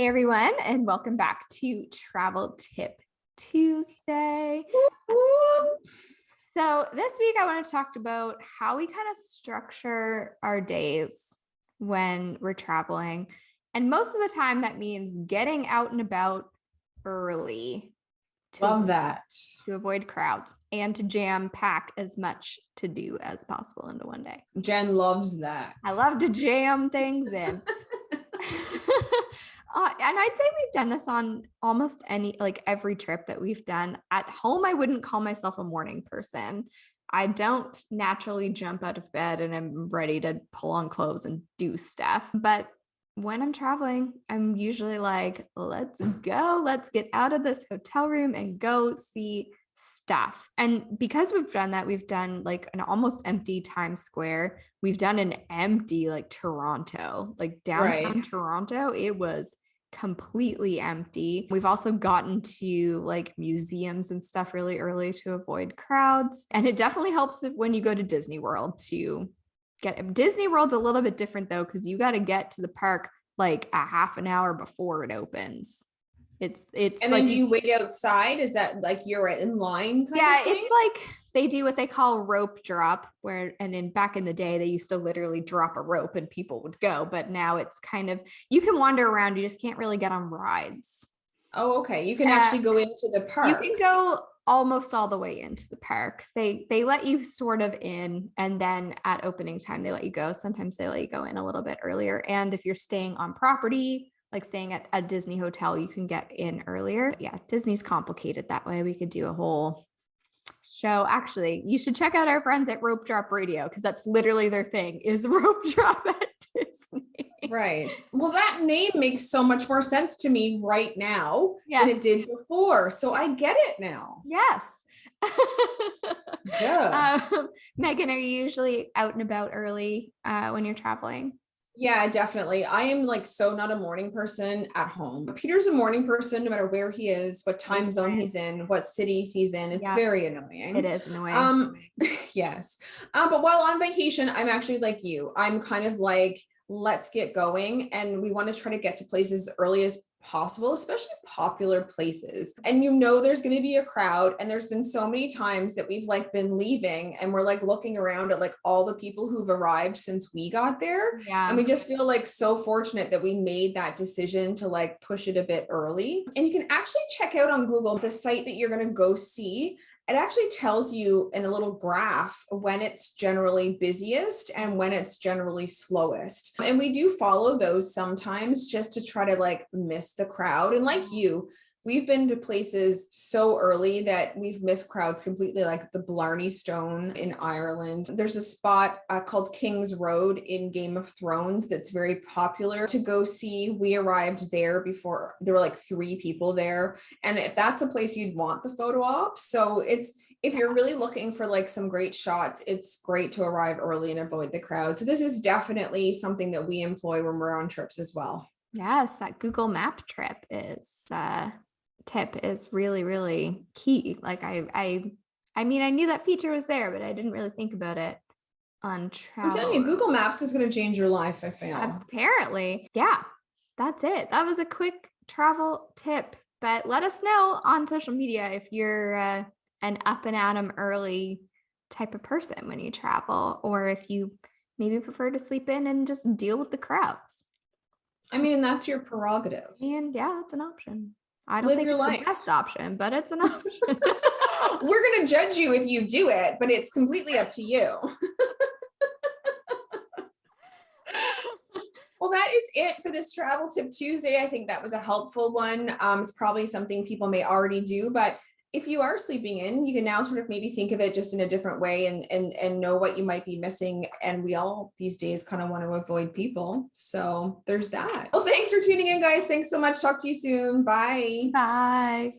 Hey everyone, and welcome back to Travel Tip Tuesday. So this week I want to talk about how we kind of structure our days when we're traveling. And most of the time that means getting out and about early. Love that. To avoid crowds and to jam pack as much to do as possible into one day. Jen loves that. I love to jam things in. And I'd say we've done this on almost every trip that we've done. At home, I wouldn't call myself a morning person. I don't naturally jump out of bed and I'm ready to pull on clothes and do stuff. But when I'm traveling, I'm usually like, let's go, let's get out of this hotel room and go see stuff. And because we've done that, we've done like an almost empty Times Square. We've done an empty like Toronto, like downtown Toronto. It was completely empty. We've also gotten to like museums and stuff really early to avoid crowds. And it definitely helps when you go to Disney World to get Disney World's a little bit different though, because you got to get to the park like a half an hour before it opens. It's and then do you wait outside? Is that like you're in line kind of thing? It's like they do what they call rope drop, back in the day they used to literally drop a rope and people would go, but now it's kind of, you can wander around, you just can't really get on rides. Oh, okay. You can actually go into the park. You can go almost all the way into the park. They let you sort of in, and then at opening time they let you go. Sometimes they let you go in a little bit earlier. And if you're staying on property, like staying at a Disney hotel, you can get in earlier. Yeah, Disney's complicated that way. We could do a whole show. Actually, you should check out our friends at Rope Drop Radio, because that's literally their thing, is rope drop at Disney. Right. Well, that name makes so much more sense to me right now than it did before. So I get it now. Yes. Yeah. Megan, are you usually out and about early when you're traveling? Yeah, definitely. I am like so not a morning person at home. Peter's a morning person no matter where he is, what time zone he's in, what cities he's in. It's very annoying. It is annoying. Yes. But while on vacation, I'm actually like you. I'm kind of like, let's get going. And we want to try to get to places early as possible, especially popular places. And there's going to be a crowd. And there's been so many times that we've like been leaving and we're like looking around at like all the people who've arrived since we got there. Yeah. And we just feel like so fortunate that we made that decision to like push it a bit early. And you can actually check out on Google the site that you're going to go see. It actually tells you in a little graph when it's generally busiest and when it's generally slowest. And we do follow those sometimes just to try to like miss the crowd. And like you, we've been to places so early that we've missed crowds completely, like the Blarney Stone in Ireland. There's a spot called King's Road in Game of Thrones that's very popular to go see. We arrived there before there were like 3 people there. And that's a place you'd want the photo op. So if you're really looking for like some great shots, it's great to arrive early and avoid the crowd. So this is definitely something that we employ when we're on trips as well. Yes, that Google Map tip is really, really key. Like I mean, I knew that feature was there, but I didn't really think about it on travel. I'm telling you, Google Maps is going to change your life, I feel. Apparently. Yeah, that's it. That was a quick travel tip. But let us know on social media if you're an up and at 'em early type of person when you travel, or if you maybe prefer to sleep in and just deal with the crowds. I mean, that's your prerogative. And yeah, that's an option. I don't think it's the best option, but it's an option. We're going to judge you if you do it, but it's completely up to you. Well, that is it for this Travel Tip Tuesday. I think that was a helpful one. It's probably something people may already do, but if you are sleeping in, you can now sort of maybe think of it just in a different way and know what you might be missing. And we all these days kind of want to avoid people. So there's that. Well, thanks for tuning in, guys. Thanks so much. Talk to you soon. Bye. Bye.